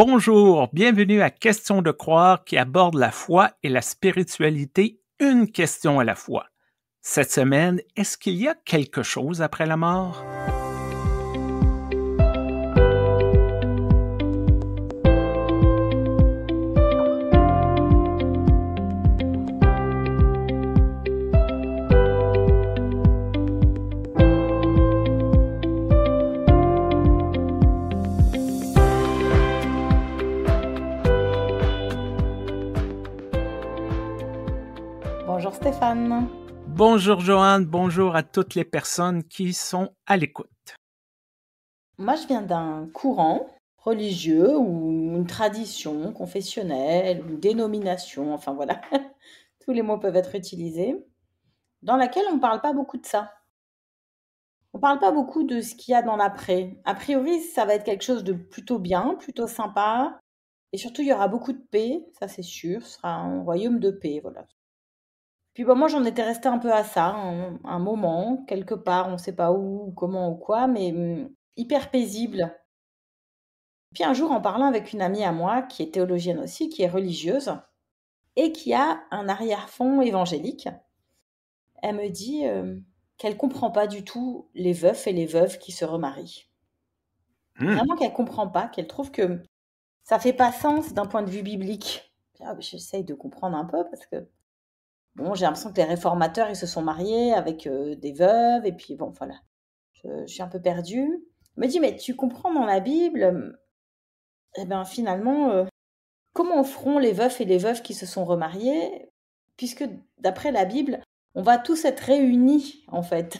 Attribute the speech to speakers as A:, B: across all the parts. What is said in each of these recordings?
A: Bonjour, bienvenue à Question de croire qui aborde la foi et la spiritualité, une question à la fois. Cette semaine, est-ce qu'il y a quelque chose après la mort?
B: Bonjour Stéphane.
A: Bonjour Joanne, bonjour à toutes les personnes qui sont à l'écoute.
B: Moi, je viens d'un courant religieux ou une tradition confessionnelle, une dénomination, enfin voilà, tous les mots peuvent être utilisés, dans laquelle on ne parle pas beaucoup de ça. On ne parle pas beaucoup de ce qu'il y a dans l'après. A priori, ça va être quelque chose de plutôt bien, plutôt sympa, et surtout, il y aura beaucoup de paix, ça c'est sûr, ce sera un royaume de paix, voilà. Puis moi, j'en étais restée un peu à ça, un moment, quelque part, on ne sait pas où, comment ou quoi, mais hyper paisible. Puis un jour, en parlant avec une amie à moi, qui est théologienne aussi, qui est religieuse, et qui a un arrière-fond évangélique, elle me dit qu'elle comprend pas du tout les veufs et les veuves qui se remarient. Vraiment qu'elle comprend pas, qu'elle trouve que ça fait pas sens d'un point de vue biblique. J'essaye de comprendre un peu parce que bon, j'ai l'impression que les réformateurs, ils se sont mariés avec des veuves, et puis bon, voilà. Je suis un peu perdue. Elle me dit, mais tu comprends dans la Bible, eh bien finalement, comment feront les veufs et les veuves qui se sont remariés, puisque d'après la Bible, on va tous être réunis, en fait,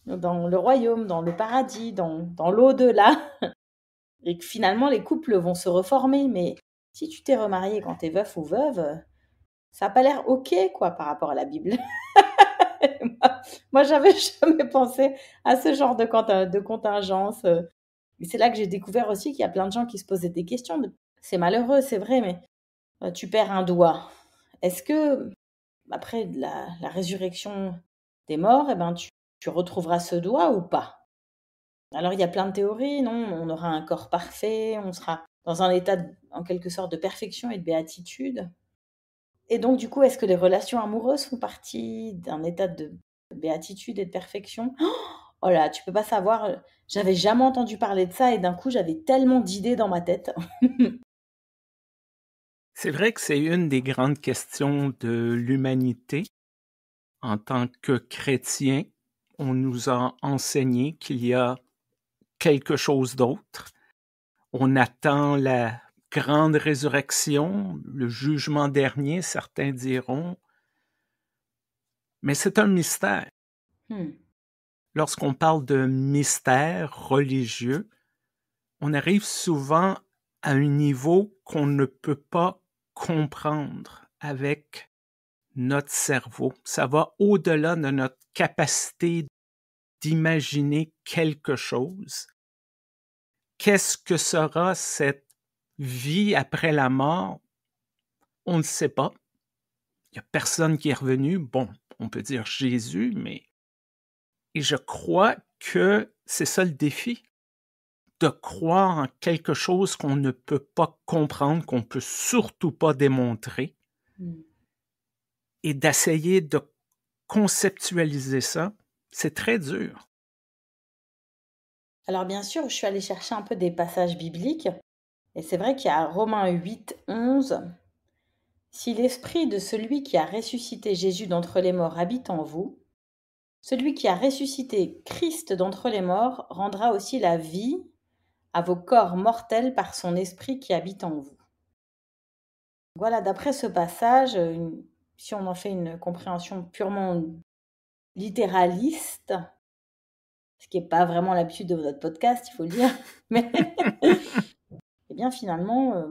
B: dans le royaume, dans le paradis, dans l'au-delà, et que finalement, les couples vont se reformer. Mais si tu t'es remarié quand t'es veuf ou veuve, ça n'a pas l'air OK, quoi, par rapport à la Bible. Moi, j'avais jamais pensé à ce genre de contingence. Et c'est là que j'ai découvert aussi qu'il y a plein de gens qui se posaient des questions. C'est malheureux, c'est vrai, mais tu perds un doigt. Est-ce que, après la résurrection des morts, eh ben, tu retrouveras ce doigt ou pas? Alors, il y a plein de théories, non? On aura un corps parfait, on sera dans un état, en quelque sorte, de perfection et de béatitude. Et donc, du coup, est-ce que les relations amoureuses font partie d'un état de béatitude et de perfection? Oh là, tu peux pas savoir, j'avais jamais entendu parler de ça et d'un coup, j'avais tellement d'idées dans ma tête.
A: C'est vrai que c'est une des grandes questions de l'humanité. En tant que chrétiens, on nous a enseigné qu'il y a quelque chose d'autre. On attend la grande résurrection, le jugement dernier, certains diront, mais c'est un mystère. Lorsqu'on parle de mystère religieux, on arrive souvent à un niveau qu'on ne peut pas comprendre avec notre cerveau. Ça va au-delà de notre capacité d'imaginer quelque chose. Qu'est-ce que sera cette vie après la mort? On ne sait pas. Il n'y a personne qui est revenu. Bon, on peut dire Jésus, mais... Et je crois que c'est ça le défi, de croire en quelque chose qu'on ne peut pas comprendre, qu'on ne peut surtout pas démontrer, et d'essayer de conceptualiser ça. C'est très dur.
B: Alors bien sûr, je suis allée chercher un peu des passages bibliques, et c'est vrai qu'il y a Romains 8, 11. Si l'esprit de celui qui a ressuscité Jésus d'entre les morts habite en vous, celui qui a ressuscité Christ d'entre les morts rendra aussi la vie à vos corps mortels par son esprit qui habite en vous. Voilà, d'après ce passage, si on en fait une compréhension purement littéraliste, ce qui n'est pas vraiment l'habitude de notre podcast, il faut le dire, mais eh bien finalement,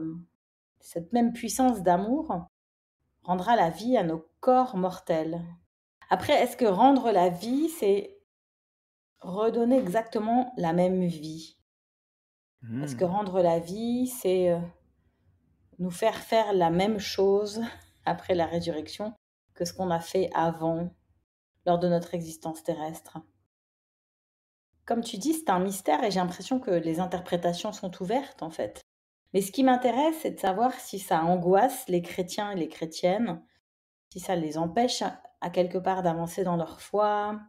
B: cette même puissance d'amour rendra la vie à nos corps mortels. Après, est-ce que rendre la vie, c'est redonner exactement la même vie? Est-ce que rendre la vie, c'est nous faire la même chose après la résurrection que ce qu'on a fait avant, lors de notre existence terrestre? Comme tu dis, c'est un mystère et j'ai l'impression que les interprétations sont ouvertes, en fait. Mais ce qui m'intéresse, c'est de savoir si ça angoisse les chrétiens et les chrétiennes, si ça les empêche à quelque part d'avancer dans leur foi.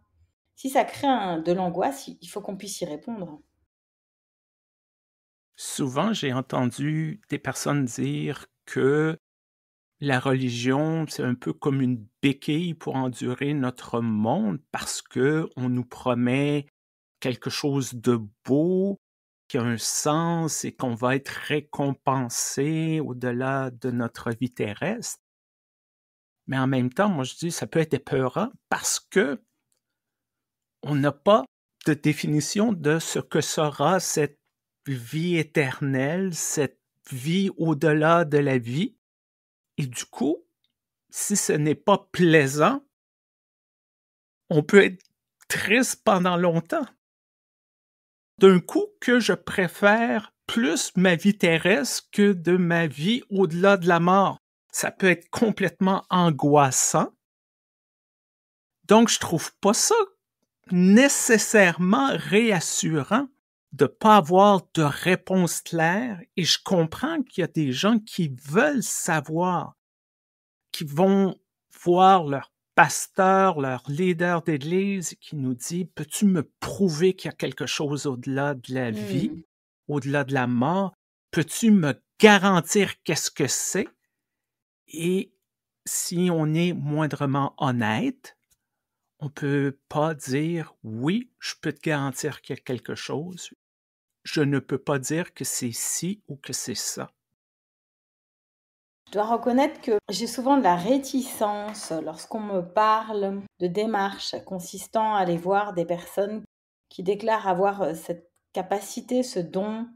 B: Si ça crée de l'angoisse, il faut qu'on puisse y répondre.
A: Souvent, j'ai entendu des personnes dire que la religion, c'est un peu comme une béquille pour endurer notre monde parce que on nous promet quelque chose de beau, qui a un sens et qu'on va être récompensé au-delà de notre vie terrestre. Mais en même temps, moi je dis, ça peut être épeurant parce que on n'a pas de définition de ce que sera cette vie éternelle, cette vie au-delà de la vie. Et du coup, si ce n'est pas plaisant, on peut être triste pendant longtemps. D'un coup que je préfère plus ma vie terrestre que de ma vie au-delà de la mort. Ça peut être complètement angoissant. Donc, je trouve pas ça nécessairement réassurant de pas avoir de réponse claire et je comprends qu'il y a des gens qui veulent savoir, qui vont voir leur pasteur, leur leader d'église qui nous dit « Peux-tu me prouver qu'il y a quelque chose au-delà de la vie, au-delà de la mort? Peux-tu me garantir qu'est-ce que c'est? » Et si on est moindrement honnête, on peut pas dire « Oui, je peux te garantir qu'il y a quelque chose. Je ne peux pas dire que c'est ci ou que c'est ça. »
B: Je dois reconnaître que j'ai souvent de la réticence lorsqu'on me parle de démarches consistant à aller voir des personnes qui déclarent avoir cette capacité, ce don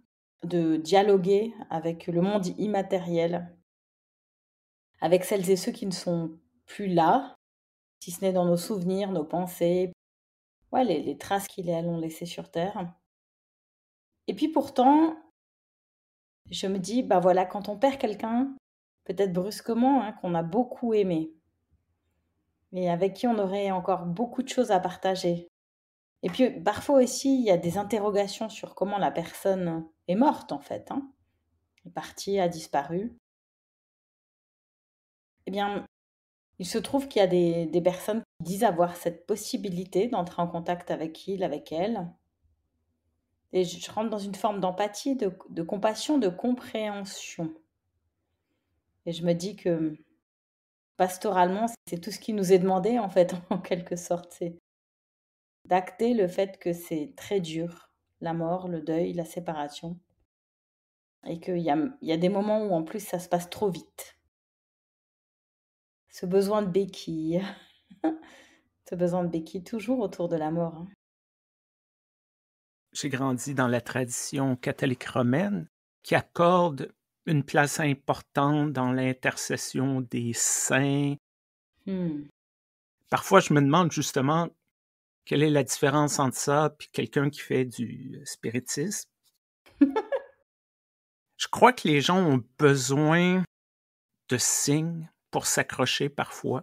B: de dialoguer avec le monde immatériel, avec celles et ceux qui ne sont plus là, si ce n'est dans nos souvenirs, nos pensées, ouais, les traces qu'ils ont laissées sur Terre. Et puis pourtant, je me dis, bah voilà, quand on perd quelqu'un, peut-être brusquement, hein, qu'on a beaucoup aimé, mais avec qui on aurait encore beaucoup de choses à partager. Et puis parfois aussi, il y a des interrogations sur comment la personne est morte en fait, hein, est partie, a disparu. Eh bien, il se trouve qu'il y a des personnes qui disent avoir cette possibilité d'entrer en contact avec il, avec elle. Et je rentre dans une forme d'empathie, de compassion, de compréhension. Et je me dis que pastoralement, c'est tout ce qui nous est demandé en fait, en quelque sorte. C'est d'acter le fait que c'est très dur, la mort, le deuil, la séparation. Et qu'il y a des moments où en plus ça se passe trop vite. Ce besoin de béquille, ce besoin de béquille toujours autour de la mort. Hein.
A: J'ai grandi dans la tradition catholique romaine qui accorde une place importante dans l'intercession des saints. Parfois, je me demande justement quelle est la différence entre ça et quelqu'un qui fait du spiritisme. Je crois que les gens ont besoin de signes pour s'accrocher parfois.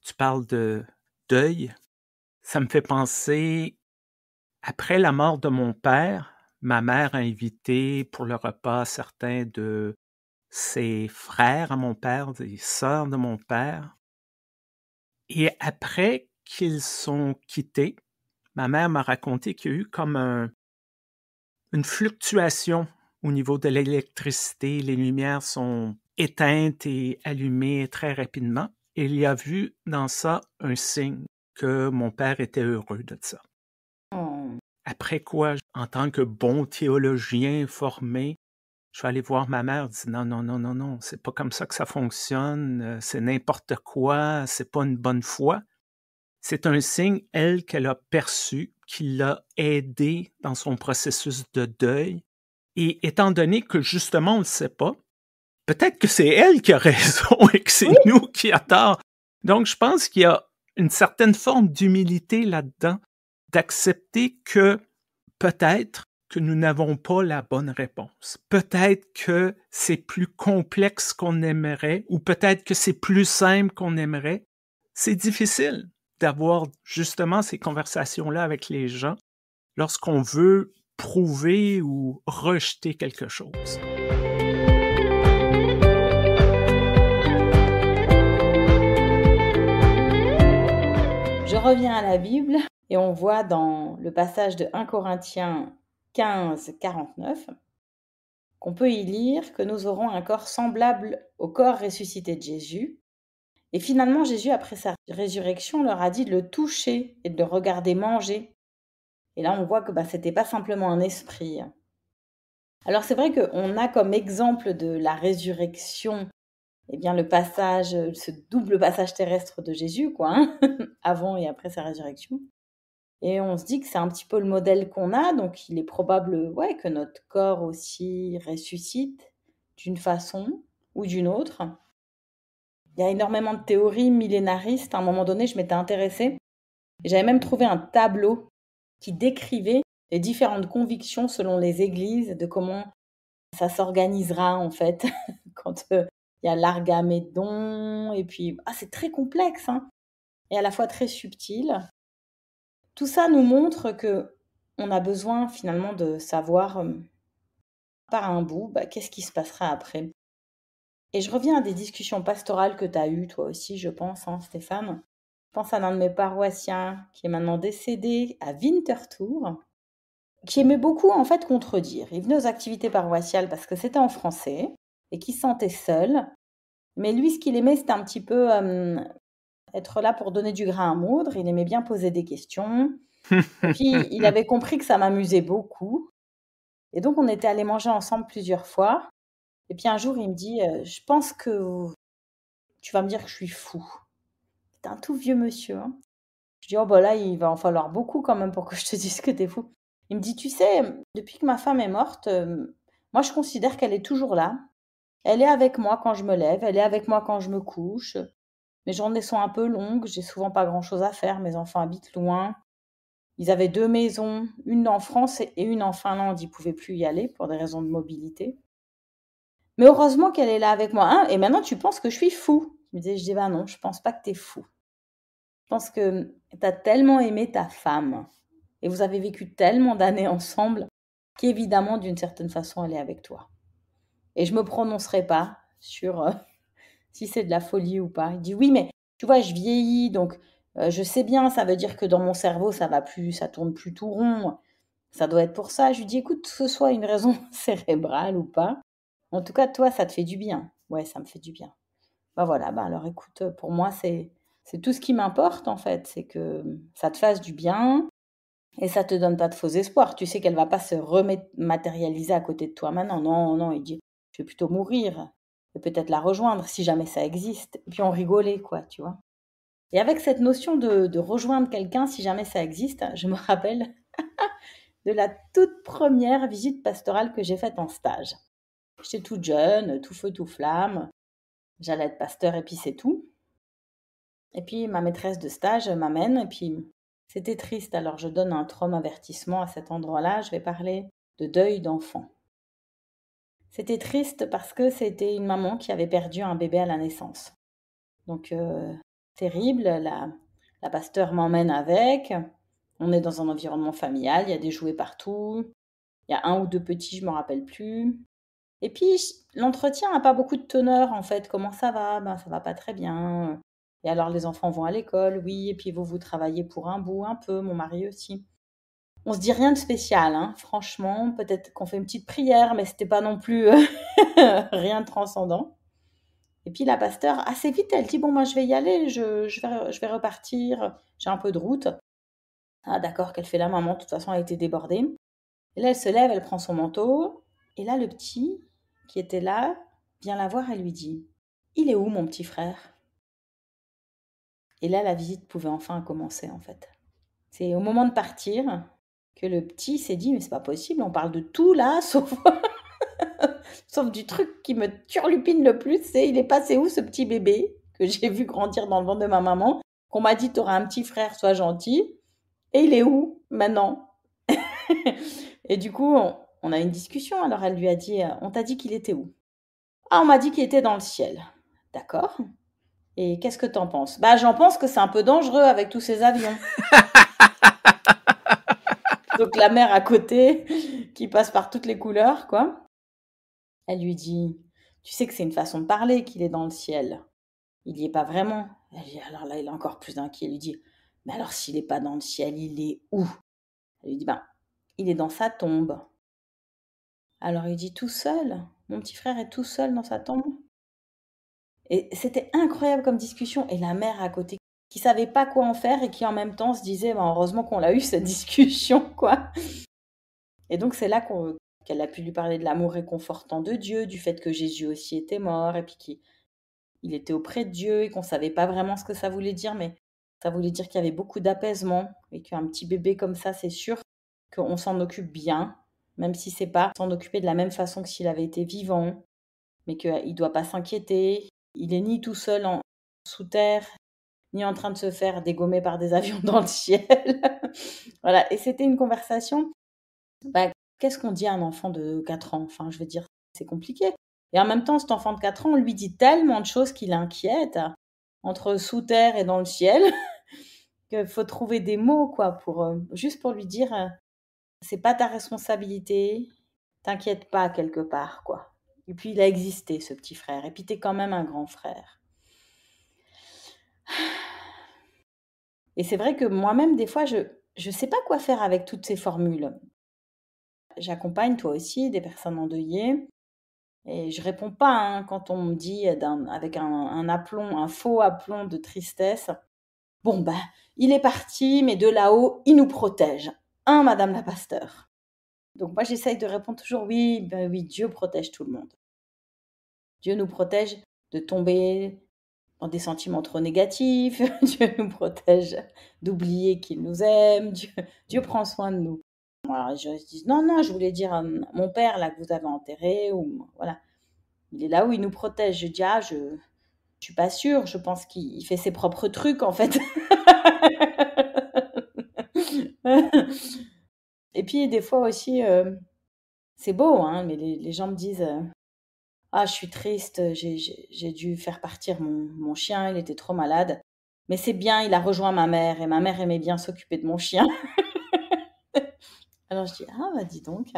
A: Tu parles de deuil. Ça me fait penser, après la mort de mon père, ma mère a invité pour le repas certains de ses frères à mon père, des sœurs de mon père. Et après qu'ils sont quittés, ma mère m'a raconté qu'il y a eu comme une fluctuation au niveau de l'électricité. Les lumières sont éteintes et allumées très rapidement. Et il y a vu dans ça un signe que mon père était heureux de ça. Après quoi, en tant que bon théologien formé, je suis allé voir ma mère, dit non, non, non, non, non, c'est pas comme ça que ça fonctionne, c'est n'importe quoi, c'est pas une bonne foi. C'est un signe, elle, qu'elle a perçu, qui l'a aidé dans son processus de deuil. Et étant donné que justement on ne le sait pas, peut-être que c'est elle qui a raison et que c'est nous qui a tort. Donc je pense qu'il y a une certaine forme d'humilité là-dedans, d'accepter que peut-être que nous n'avons pas la bonne réponse. Peut-être que c'est plus complexe qu'on aimerait ou peut-être que c'est plus simple qu'on aimerait. C'est difficile d'avoir justement ces conversations-là avec les gens lorsqu'on veut prouver ou rejeter quelque chose.
B: revient à la Bible et on voit dans le passage de 1 Corinthiens 15, 49 qu'on peut y lire que nous aurons un corps semblable au corps ressuscité de Jésus. Et finalement, Jésus, après sa résurrection, leur a dit de le toucher et de le regarder manger. Et là, on voit que ce n'était pas simplement un esprit. Alors, c'est vrai qu'on a comme exemple de la résurrection, le passage, ce double passage terrestre de Jésus, avant et après sa résurrection. Et on se dit que c'est un petit peu le modèle qu'on a, donc il est probable que notre corps aussi ressuscite d'une façon ou d'une autre. Il y a énormément de théories millénaristes. À un moment donné, je m'étais intéressée. Et j'avais même trouvé un tableau qui décrivait les différentes convictions selon les églises de comment ça s'organisera en fait quand il y a l'Argamédon. Et puis, c'est très complexe et à la fois très subtil. Tout ça nous montre qu'on a besoin finalement de savoir par un bout qu'est-ce qui se passera après. Et je reviens à des discussions pastorales que tu as eues toi aussi, je pense, Stéphane. Je pense à l'un de mes paroissiens qui est maintenant décédé à Winterthur, qui aimait beaucoup en fait contredire. Il venait aux activités paroissiales parce que c'était en français et qu'il se sentait seul. Mais lui, ce qu'il aimait, c'était un petit peu être là pour donner du grain à moudre. Il aimait bien poser des questions. Et puis, il avait compris que ça m'amusait beaucoup. Et donc, on était allés manger ensemble plusieurs fois. Et puis, un jour, il me dit « Je pense que tu vas me dire que je suis fou. » C'est un tout vieux monsieur. Je dis « Oh, là, il va en falloir beaucoup quand même pour que je te dise que t'es fou. » Il me dit « Tu sais, depuis que ma femme est morte, moi, je considère qu'elle est toujours là. Elle est avec moi quand je me lève, elle est avec moi quand je me couche. Mes journées sont un peu longues, j'ai souvent pas grand-chose à faire. Mes enfants habitent loin. Ils avaient 2 maisons, une en France et une en Finlande. Ils ne pouvaient plus y aller pour des raisons de mobilité. Mais heureusement qu'elle est là avec moi. Et maintenant, tu penses que je suis fou. Je dis non, je pense pas que tu es fou. Je pense que tu as tellement aimé ta femme et vous avez vécu tellement d'années ensemble qu'évidemment, d'une certaine façon, elle est avec toi. Et je ne me prononcerai pas sur si c'est de la folie ou pas. Il dit oui, mais tu vois, je vieillis, donc je sais bien, ça veut dire que dans mon cerveau, ça tourne plus tout rond. Ça doit être pour ça. Je lui dis, écoute, que ce soit une raison cérébrale ou pas. En tout cas, toi, ça te fait du bien. Ouais, ça me fait du bien. Voilà, alors écoute, pour moi, c'est tout ce qui m'importe en fait. C'est que ça te fasse du bien et ça te donne pas de faux espoirs. Tu sais qu'elle va pas se rematérialiser à côté de toi maintenant. Non, il dit, je vais plutôt mourir et peut-être la rejoindre si jamais ça existe. Et puis on rigolait, tu vois. Et avec cette notion de rejoindre quelqu'un si jamais ça existe, je me rappelle de la toute première visite pastorale que j'ai faite en stage. J'étais toute jeune, tout feu, tout flamme. J'allais être pasteur et puis c'est tout. Et puis ma maîtresse de stage m'amène et puis c'était triste. Alors je donne un avertissement à cet endroit-là. Je vais parler de deuil d'enfant. C'était triste parce que c'était une maman qui avait perdu un bébé à la naissance. Donc terrible. La pasteur m'emmène avec. On est dans un environnement familial. Il y a des jouets partout. Il y a 1 ou 2 petits, je ne me rappelle plus. Et puis, l'entretien n'a pas beaucoup de teneur, en fait. Comment ça va ? Ça va pas très bien. Et alors, les enfants vont à l'école, oui. Et puis, vous travaillez pour un bout, un peu. Mon mari aussi. On se dit rien de spécial, franchement. Peut-être qu'on fait une petite prière, mais c'était pas non plus rien de transcendant. Et puis, la pasteur, assez vite, elle dit, moi, je vais y aller. Je vais repartir. J'ai un peu de route. Ah, d'accord, qu'elle fait la maman. De toute façon, elle a été débordée. Et là, elle se lève, elle prend son manteau. Et là, le petit qui était là vient la voir et lui dit « Il est où mon petit frère ?» Et là, la visite pouvait enfin commencer en fait. C'est au moment de partir que le petit s'est dit « Mais c'est pas possible, on parle de tout là, sauf du truc qui me turlupine le plus, c'est il est passé où ce petit bébé que j'ai vu grandir dans le ventre de ma maman, qu'on m'a dit t'auras un petit frère, sois gentil, et il est où maintenant ?» Et du coup, on a une discussion. Alors elle lui a dit « On t'a dit qu'il était où ?» Ah, on m'a dit qu'il était dans le ciel. D'accord. Et qu'est-ce que t'en penses ? J'en pense que c'est un peu dangereux avec tous ces avions. Donc la mère à côté, qui passe par toutes les couleurs, Elle lui dit, tu sais que c'est une façon de parler qu'il est dans le ciel. Il n'y est pas vraiment. Elle dit, alors là, il est encore plus inquiet. Il lui dit, Mais alors, s'il n'est pas dans le ciel, il est où? Elle lui dit, ben, il est dans sa tombe. Alors il dit, tout seul? Mon petit frère est tout seul dans sa tombe? Et c'était incroyable comme discussion. Et la mère à côté, qui savait pas quoi en faire et qui en même temps se disait, ben, heureusement qu'on l'a eu cette discussion, quoi. Et donc c'est là qu'elle a pu lui parler de l'amour réconfortant de Dieu, du fait que Jésus aussi était mort, et puis qu'il était auprès de Dieu, et qu'on savait pas vraiment ce que ça voulait dire, mais ça voulait dire qu'il y avait beaucoup d'apaisement, et qu'un petit bébé comme ça, c'est sûr qu'on s'en occupe bien, même si c'est pas s'en occuper de la même façon que s'il avait été vivant, mais qu'il doit pas s'inquiéter. Il est ni tout seul sous terre, ni en train de se faire dégommer par des avions dans le ciel. Voilà, et c'était une conversation. Bah, qu'est-ce qu'on dit à un enfant de 4 ans? Enfin, je veux dire, c'est compliqué. Et en même temps, cet enfant de 4 ans, on lui dit tellement de choses qui l'inquiètent, entre sous terre et dans le ciel, qu'il faut trouver des mots, quoi, juste pour lui dire, c'est pas ta responsabilité, t'inquiète pas quelque part, quoi. Et puis il a existé, ce petit frère, et puis t'es quand même un grand frère. Et c'est vrai que moi-même, des fois, je sais pas quoi faire avec toutes ces formules. J'accompagne, toi aussi, des personnes endeuillées, et je réponds pas, hein, quand on me dit avec un aplomb, un faux aplomb de tristesse. Bon, ben, il est parti, mais de là-haut, il nous protège. Hein, Madame la pasteur? Donc moi, j'essaye de répondre toujours oui, ben oui, Dieu protège tout le monde. Dieu nous protège de tomber dans des sentiments trop négatifs. Dieu nous protège d'oublier qu'il nous aime. Dieu prend soin de nous. Alors, je dis non, non, je voulais dire mon père là que vous avez enterré, ou voilà, il est là où il nous protège. Je dis je suis pas sûre. Je pense qu'il fait ses propres trucs en fait. Et puis des fois aussi, c'est beau, hein, mais les gens me disent je suis triste, j'ai dû faire partir mon chien, il était trop malade. Mais c'est bien, il a rejoint ma mère, et ma mère aimait bien s'occuper de mon chien. Alors je dis bah dis donc,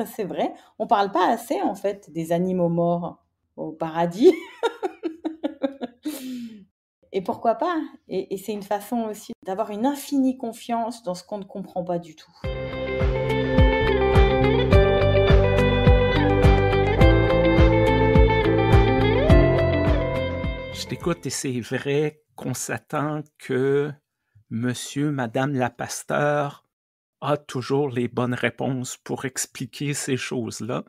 B: c'est vrai, on parle pas assez en fait des animaux morts au paradis. Et pourquoi pas? Et c'est une façon aussi d'avoir une infinie confiance dans ce qu'on ne comprend pas du tout.
A: Je t'écoute et c'est vrai qu'on s'attend que monsieur, madame la pasteur a toujours les bonnes réponses pour expliquer ces choses-là.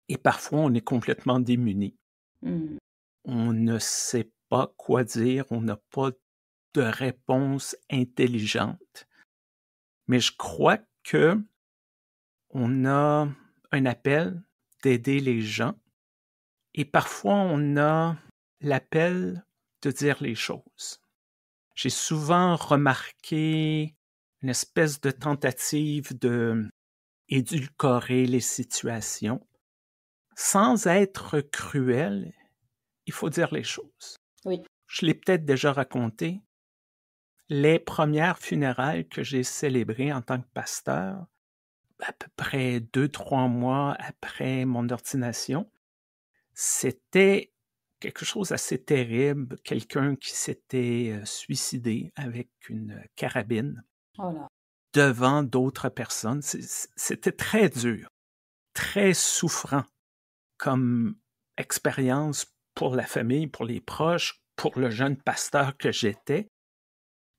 A: Et parfois, on est complètement démuni.
B: Mmh.
A: On ne sait pas quoi dire, on n'a pas de réponse intelligente. Mais je crois que on a un appel d'aider les gens et parfois on a l'appel de dire les choses. J'ai souvent remarqué une espèce de tentative de édulcorer les situations. Sans être cruel, il faut dire les choses.
B: Oui.
A: Je l'ai peut-être déjà raconté. Les premières funérailles que j'ai célébrées en tant que pasteur, à peu près 2-3 mois après mon ordination, c'était quelque chose d'assez terrible, quelqu'un qui s'était suicidé avec une carabine
B: Oh là.
A: devant d'autres personnes. C'était très dur, très souffrant comme expérience pour la famille, pour les proches, pour le jeune pasteur que j'étais.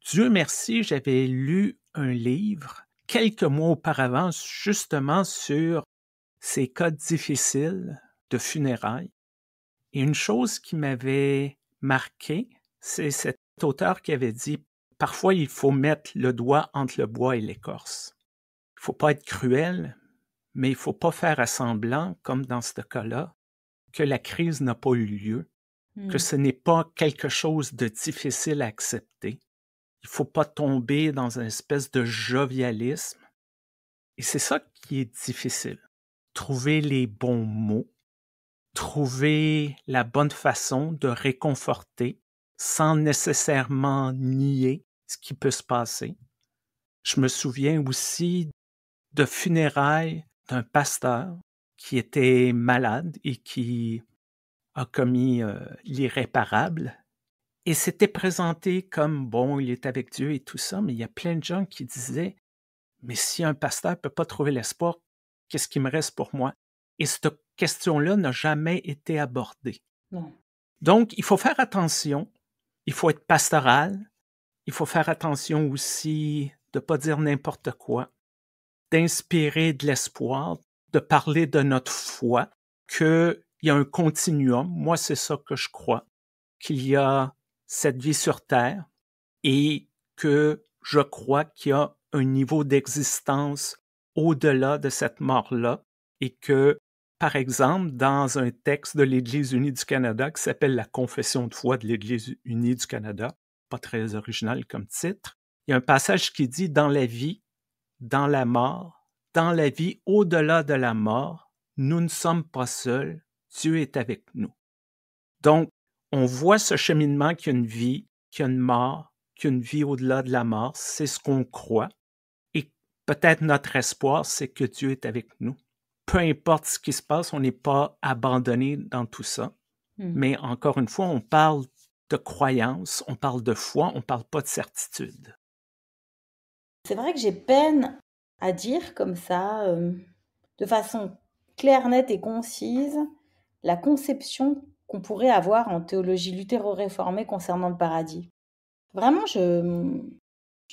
A: Dieu merci, j'avais lu un livre quelques mois auparavant justement sur ces cas difficiles de funérailles. Et une chose qui m'avait marqué, c'est cet auteur qui avait dit « Parfois, il faut mettre le doigt entre le bois et l'écorce. Il ne faut pas être cruel, mais il ne faut pas faire à semblant, comme dans ce cas-là, que la crise n'a pas eu lieu, que ce n'est pas quelque chose de difficile à accepter. Il ne faut pas tomber dans une espèce de jovialisme. Et c'est ça qui est difficile. Trouver les bons mots, trouver la bonne façon de réconforter sans nécessairement nier ce qui peut se passer. Je me souviens aussi de funérailles d'un pasteur qui était malade et qui a commis l'irréparable. Et c'était présenté comme, bon, il est avec Dieu et tout ça, mais il y a plein de gens qui disaient, mais si un pasteur ne peut pas trouver l'espoir, qu'est-ce qui me reste pour moi? Et cette question-là n'a jamais été abordée.
B: Non.
A: Donc, il faut faire attention, il faut être pastoral, il faut faire attention aussi de ne pas dire n'importe quoi, d'inspirer de l'espoir, de parler de notre foi, qu'il y a un continuum. Moi, c'est ça que je crois, qu'il y a cette vie sur Terre et que je crois qu'il y a un niveau d'existence au-delà de cette mort-là et que, par exemple, dans un texte de l'Église unie du Canada qui s'appelle la Confession de foi de l'Église unie du Canada, pas très original comme titre, il y a un passage qui dit « Dans la vie, dans la mort, dans la vie au-delà de la mort, nous ne sommes pas seuls, Dieu est avec nous. » Donc, on voit ce cheminement qu'il y a une vie, qu'il y a une mort, qu'il y a une vie au-delà de la mort, c'est ce qu'on croit. Et peut-être notre espoir, c'est que Dieu est avec nous. Peu importe ce qui se passe, on n'est pas abandonné dans tout ça. Mais encore une fois, on parle de croyance, on parle de foi, on ne parle pas de certitude.
B: C'est vrai que j'ai peine à dire comme ça, de façon claire, nette et concise, la conception qu'on pourrait avoir en théologie luthéro-réformée concernant le paradis. Vraiment, je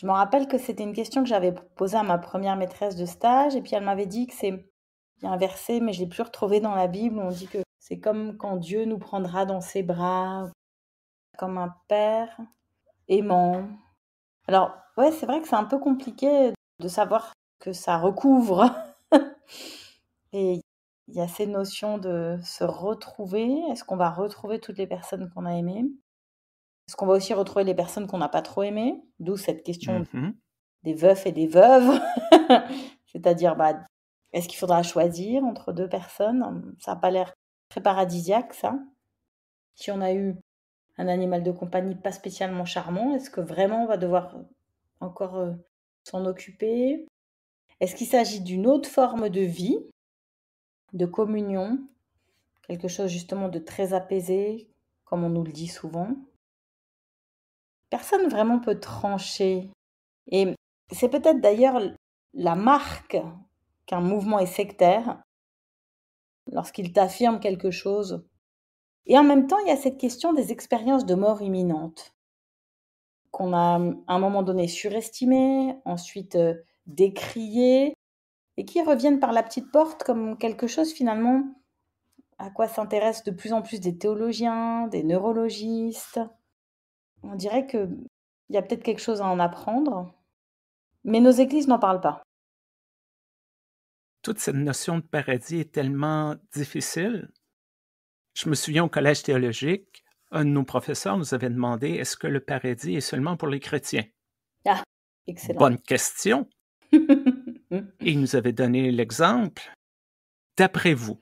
B: me rappelle que c'était une question que j'avais posée à ma première maîtresse de stage, et puis elle m'avait dit que il y a un verset, mais je ne l'ai plus retrouvé dans la Bible, où on dit que c'est comme quand Dieu nous prendra dans ses bras, comme un père aimant. Alors, ouais, c'est vrai que c'est un peu compliqué de savoir que ça recouvre. Et il y a ces notions de se retrouver. Est-ce qu'on va retrouver toutes les personnes qu'on a aimées? Est-ce qu'on va aussi retrouver les personnes qu'on n'a pas trop aimées? D'où cette question des veufs et des veuves. C'est-à-dire, est-ce qu'il faudra choisir entre deux personnes? Ça n'a pas l'air très paradisiaque, ça. Si on a eu un animal de compagnie pas spécialement charmant, est-ce que vraiment on va devoir encore s'en occuper? Est-ce qu'il s'agit d'une autre forme de vie, de communion, quelque chose justement de très apaisé, comme on nous le dit souvent? Personne vraiment peut trancher. Et c'est peut-être d'ailleurs la marque qu'un mouvement est sectaire, lorsqu'il t'affirme quelque chose. Et en même temps, il y a cette question des expériences de mort imminente, qu'on a à un moment donné surestimées, ensuite décriées, et qui reviennent par la petite porte comme quelque chose finalement à quoi s'intéressent de plus en plus des théologiens, des neurologistes. On dirait qu'il y a peut-être quelque chose à en apprendre, mais nos églises n'en parlent pas.
A: Toute cette notion de paradis est tellement difficile. Je me souviens au collège théologique, un de nos professeurs nous avait demandé « Est-ce que le paradis est seulement pour les chrétiens? »
B: Ah, excellent.
A: Bonne question. Et il nous avait donné l'exemple. D'après vous,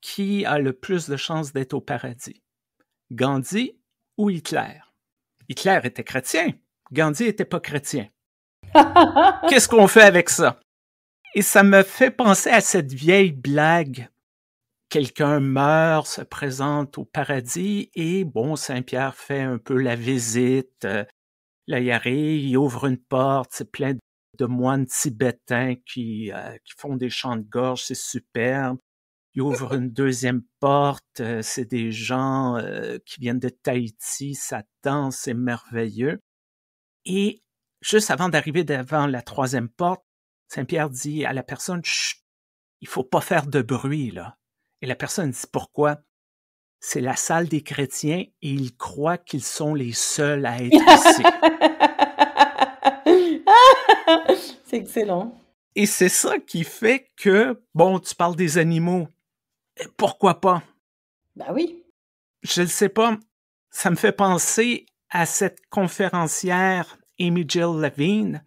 A: qui a le plus de chances d'être au paradis? Gandhi ou Hitler? Hitler était chrétien. Gandhi n'était pas chrétien. Qu'est-ce qu'on fait avec ça? Et ça me fait penser à cette vieille blague. Quelqu'un meurt, se présente au paradis et bon, Saint-Pierre fait un peu la visite. Là, il arrive, il ouvre une porte, c'est plein de moines tibétains qui font des chants de gorge, c'est superbe. Il ouvre une deuxième porte, c'est des gens qui viennent de Tahiti, ça danse, c'est merveilleux. Et juste avant d'arriver devant la troisième porte, Saint-Pierre dit à la personne « Chut, il faut pas faire de bruit, là. » Et la personne dit « Pourquoi? » C'est la salle des chrétiens et ils croient qu'ils sont les seuls à être ici.
B: C'est excellent.
A: Et c'est ça qui fait que, bon, tu parles des animaux. Pourquoi pas?
B: Bah oui.
A: Je ne sais pas. Ça me fait penser à cette conférencière Amy Jill Levine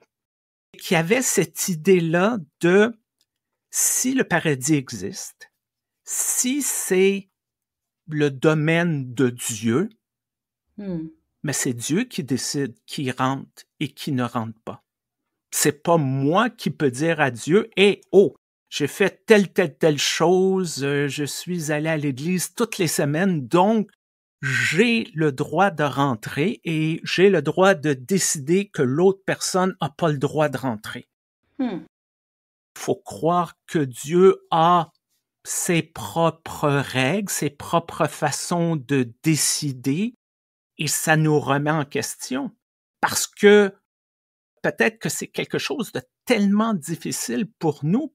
A: qui avait cette idée-là de si le paradis existe, si c'est le domaine de Dieu, mais c'est Dieu qui décide qui rentre et qui ne rentre pas. C'est pas moi qui peux dire à Dieu « Hey, oh, j'ai fait telle chose, je suis allé à l'église toutes les semaines, donc j'ai le droit de rentrer et j'ai le droit de décider que l'autre personne n'a pas le droit de rentrer. Il faut croire que Dieu a ses propres règles, ses propres façons de décider, et ça nous remet en question. Parce que peut-être que c'est quelque chose de tellement difficile pour nous,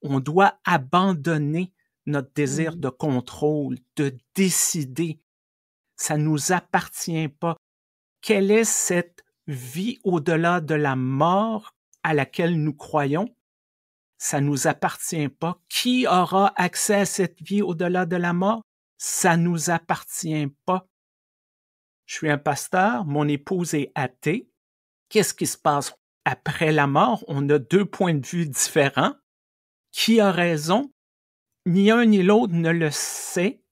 A: on doit abandonner notre désir de contrôle, de décider. Ça nous appartient pas. Quelle est cette vie au-delà de la mort à laquelle nous croyons? Ça nous appartient pas. Qui aura accès à cette vie au-delà de la mort? Ça nous appartient pas. Je suis un pasteur, mon épouse est athée. Qu'est-ce qui se passe après la mort? On a 2 points de vue différents. Qui a raison? Ni un ni l'autre ne le sait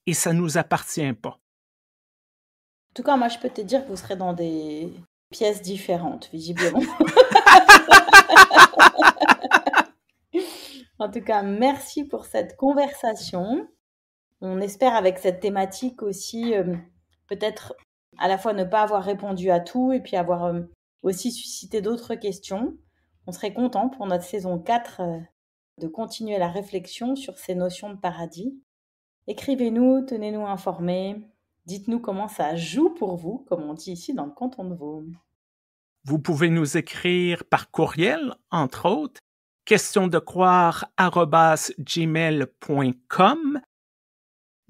A: et ça nous appartient pas.
B: En tout cas, moi, je peux te dire que vous serez dans des pièces différentes, visiblement. En tout cas, merci pour cette conversation. On espère avec cette thématique aussi, peut-être à la fois ne pas avoir répondu à tout et puis avoir aussi suscité d'autres questions. On serait content pour notre saison 4 de continuer la réflexion sur ces notions de paradis. Écrivez-nous, tenez-nous informés. Dites-nous comment ça joue pour vous, comme on dit ici dans le canton de Vaud.
A: Vous pouvez nous écrire par courriel, entre autres, questiondecroire@gmail.com.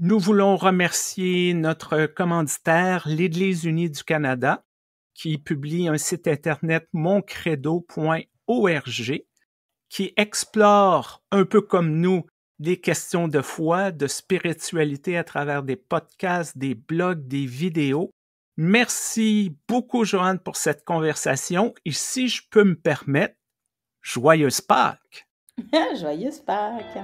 A: Nous voulons remercier notre commanditaire, l'Église unie du Canada, qui publie un site internet moncredo.org, qui explore, un peu comme nous, des questions de foi, de spiritualité à travers des podcasts, des blogs, des vidéos. Merci beaucoup, Joanne, pour cette conversation. Et si je peux me permettre, joyeuse Pâques!
B: Joyeuse Pâques!